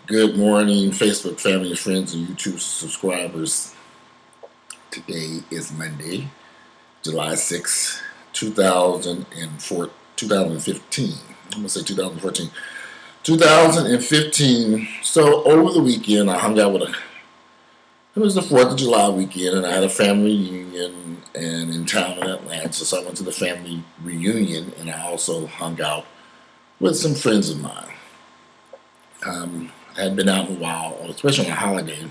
Good morning, Facebook family and friends and YouTube subscribers. Today is Monday, July 6, 2004, 2015. I'm going to say 2014. 2015. So over the weekend, I hung out with it was the 4th of July weekend, and I had a family reunion and in town in Atlanta. So I went to the family reunion, and I also hung out with some friends of mine. I had been out in a while, especially on a holiday,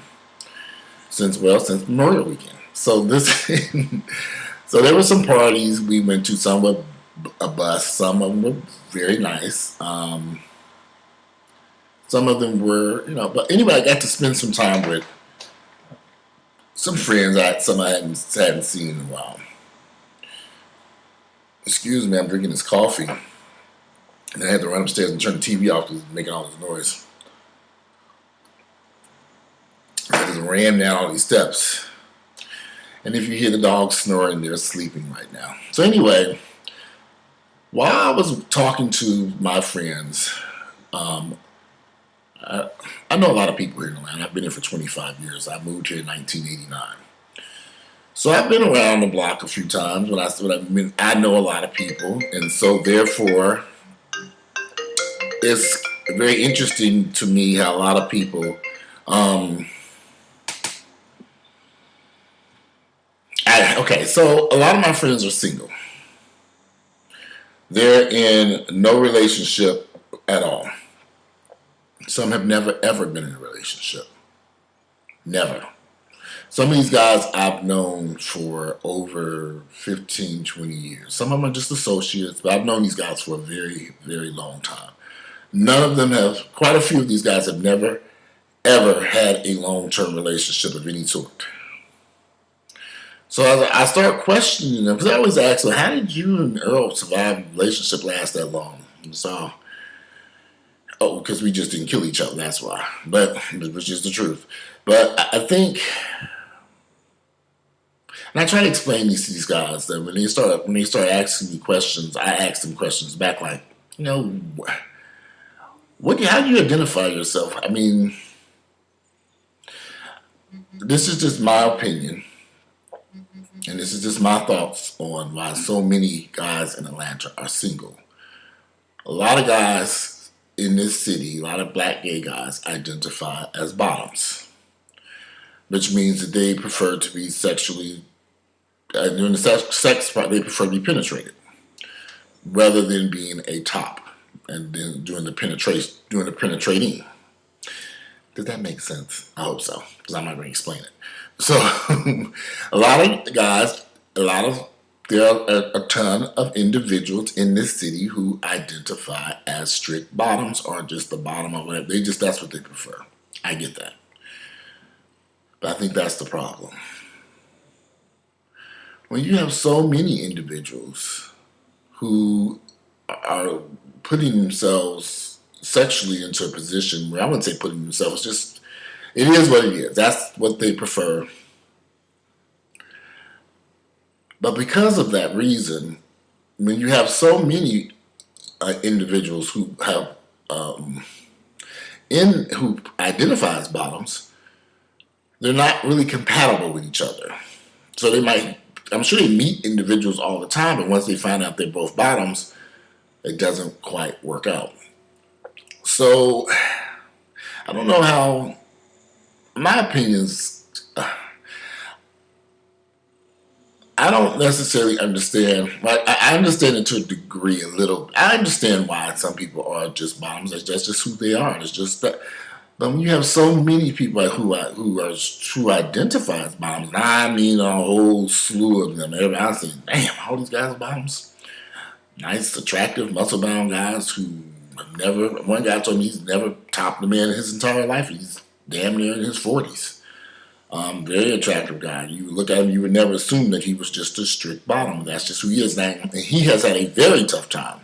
since Memorial Weekend. So so there were some parties we went to. Some were a bus. Some of them were very nice. Some of them were, But anyway, I got to spend some time with some friends. I hadn't seen in a while. Excuse me, I'm drinking this coffee, and I had to run upstairs and turn the TV off because it was making all this noise. I just ran down all these steps. And if you hear the dogs snoring, they're sleeping right now. So anyway, while I was talking to my friends, I know a lot of people here in Atlanta. I've been here for 25 years. I moved here in 1989. So I've been around the block a few times. I know a lot of people. And so therefore, it's very interesting to me how a lot of people... so a lot of my friends are single. They're in no relationship at all. Some have never, ever been in a relationship. Never. Some of these guys I've known for over 15, 20 years. Some of them are just associates, but I've known these guys for a very, very long time. Quite a few of these guys have never, ever had a long-term relationship of any sort. So I start questioning them, because I always ask them, how did you and Earl survive a relationship last that long? So, because we just didn't kill each other, that's why. But, which is the truth. But I think, and I try to explain these to these guys, that when they start asking me questions, I ask them questions back like, how do you identify yourself? I mean, this is just my opinion. And this is just my thoughts on why so many guys in Atlanta are single. A lot of guys in this city, a lot of black gay guys identify as bottoms, which means that they prefer to be sexually, during the sex part, they prefer to be penetrated rather than being a top and then doing the penetrating. Does that make sense? I hope so, because I'm not going to explain it. So, a lot of guys, there are a ton of individuals in this city who identify as strict bottoms or just the bottom of whatever. That's what they prefer. I get that. But I think that's the problem. When you have so many individuals who are putting themselves sexually into a position where I wouldn't say putting themselves, it is what it is. That's what they prefer. But because of that reason, when you have so many individuals who have who identify as bottoms, they're not really compatible with each other. So I'm sure they meet individuals all the time, but once they find out they're both bottoms, it doesn't quite work out. So I don't know how. My opinions, I don't necessarily understand. I understand it to a degree, a little. I understand why some people are just bottoms. That's just who they are. It's just that. But when you have so many people who identify as bottoms, and I mean a whole slew of them. Everybody saying, "Damn, all these guys are bottoms." Nice, attractive, muscle-bound guys who have never. One guy told me he's never topped a man in his entire life. He's damn near in his 40s. Very attractive guy. You look at him, you would never assume that he was just a strict bottom. That's just who he is. And he has had a very tough time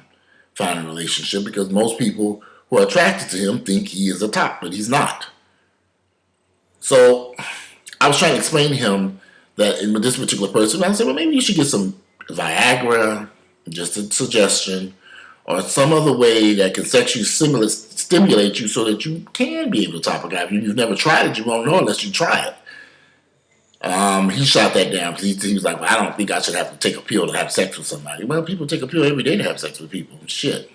finding a relationship because most people who are attracted to him think he is a top, but he's not. So I was trying to explain to him that with this particular person, I said, well, maybe you should get some Viagra, just a suggestion, or some other way that can sexually stimulate you so that you can be able to top a guy. If you've never tried it, you won't know unless you try it. He shot that down because he was like, well, I don't think I should have to take a pill to have sex with somebody. Well, people take a pill every day to have sex with people. Shit.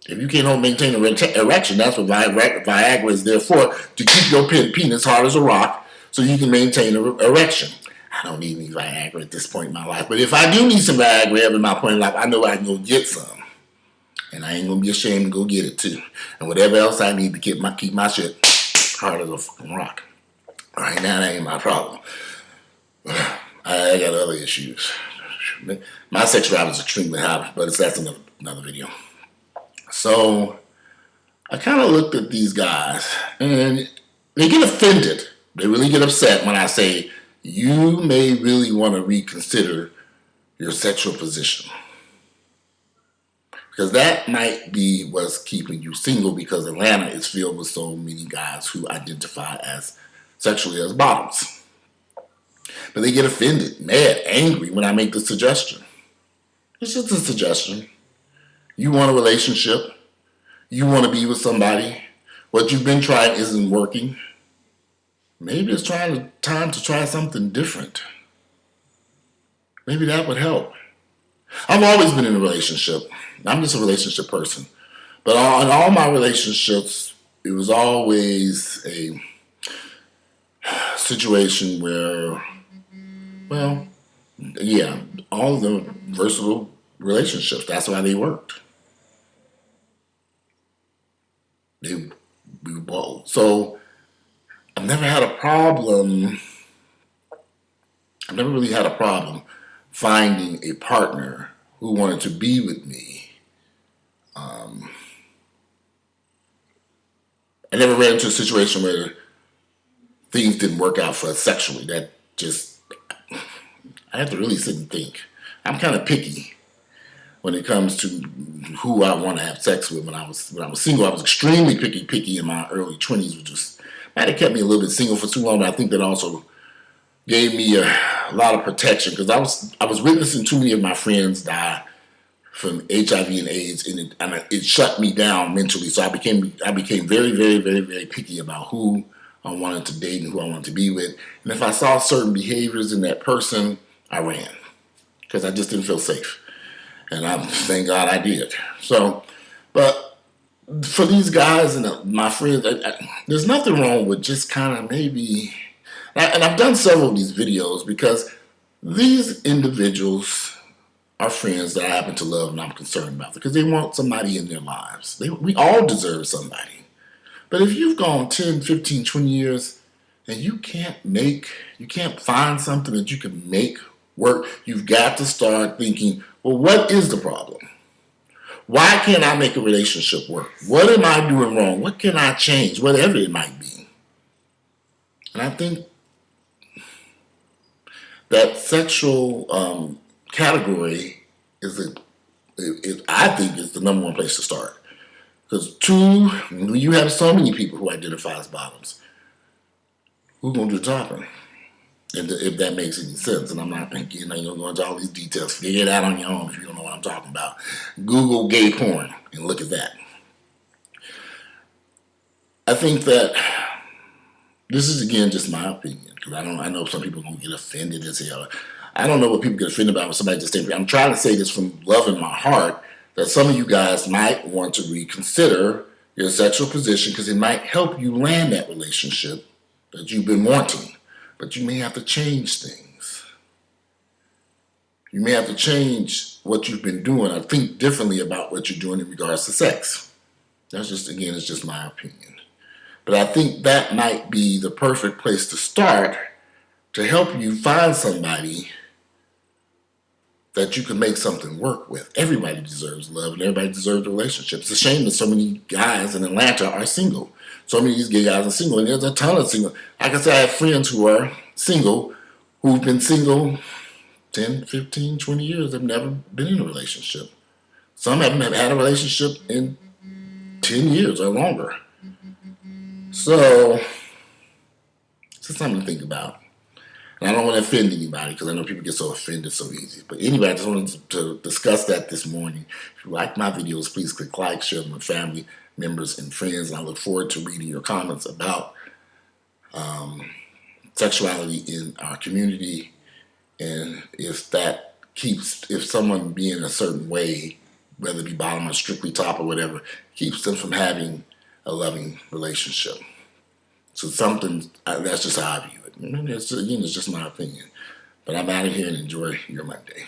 If you can't maintain an erection, that's what Viagra is there for, to keep your penis hard as a rock so you can maintain an erection. I don't need any Viagra at this point in my life. But if I do need some Viagra at my point in life, I know I can go get some. And I ain't going to be ashamed to go get it too. And whatever else I need to keep my shit hard as a fucking rock. Right now, that ain't my problem. I got other issues. My sex drive is extremely high, but that's another video. So I kind of looked at these guys, and they get offended. They really get upset when I say, you may really want to reconsider your sexual position. Because that might be what's keeping you single, because Atlanta is filled with so many guys who identify as sexually as bottoms. But they get offended, mad, angry when I make the suggestion. It's just a suggestion. You want a relationship. You want to be with somebody. What you've been trying isn't working. Maybe it's time to try something different. Maybe that would help. I've always been in a relationship. I'm just a relationship person. But in all my relationships, it was always a situation where, well, yeah, all the versatile relationships, that's why they worked. We were both. So I've never had a problem. I've never really had a problem finding a partner who wanted to be with me. I never ran into a situation where things didn't work out for us sexually. That just, I have to really sit and think. I'm kind of picky when it comes to who I want to have sex with. When I was single, I was extremely picky in my early 20s, which might have kept me a little bit single for too long, but I think that also gave me a lot of protection, because I was witnessing too many of my friends die from HIV and AIDS, and it shut me down mentally. So I became very, very, very, very picky about who I wanted to date and who I wanted to be with. And if I saw certain behaviors in that person, I ran, because I just didn't feel safe. And thank God I did. So, but for these guys and my friends, there's nothing wrong with just kind of maybe, and I've done several of these videos because these individuals are friends that I happen to love and I'm concerned about, because they want somebody in their lives. We all deserve somebody. But if you've gone 10, 15, 20 years and you can't find something that you can make work, you've got to start thinking, well, what is the problem? Why can't I make a relationship work? What am I doing wrong? What can I change? Whatever it might be. And I think that sexual category I think is the number one place to start. Because you have so many people who identify as bottoms, who's going to do the topping? If that makes any sense. And I'm not thinking, go into all these details. Figure it out on your own if you don't know what I'm talking about. Google gay porn and look at that. I think that this is, again, just my opinion, because I know some people are going to get offended as hell. I don't know what people get offended about when somebody just saying. I'm trying to say this from love in my heart, that some of you guys might want to reconsider your sexual position, because it might help you land that relationship that you've been wanting. But you may have to change things. You may have to change what you've been doing, or think differently about what you're doing in regards to sex. That's just, again, it's just my opinion. But I think that might be the perfect place to start to help you find somebody that you can make something work with. Everybody deserves love and everybody deserves a relationship. It's a shame that so many guys in Atlanta are single. So many of these gay guys are single, and there's a ton of single. Like I said, I have friends who are single, who've been single 10, 15, 20 years, have never been in a relationship. Some of them have had a relationship in 10 years or longer. So, it's just something to think about. And I don't want to offend anybody, because I know people get so offended so easy. But anyway, I just wanted to discuss that this morning. If you like my videos, please click like, share them with family. members and friends. And I look forward to reading your comments about sexuality in our community, and if someone being a certain way, whether it be bottom or strictly top or whatever, keeps them from having a loving relationship. So that's just how I view it. And it's just my opinion. But I'm out of here and enjoy your Monday.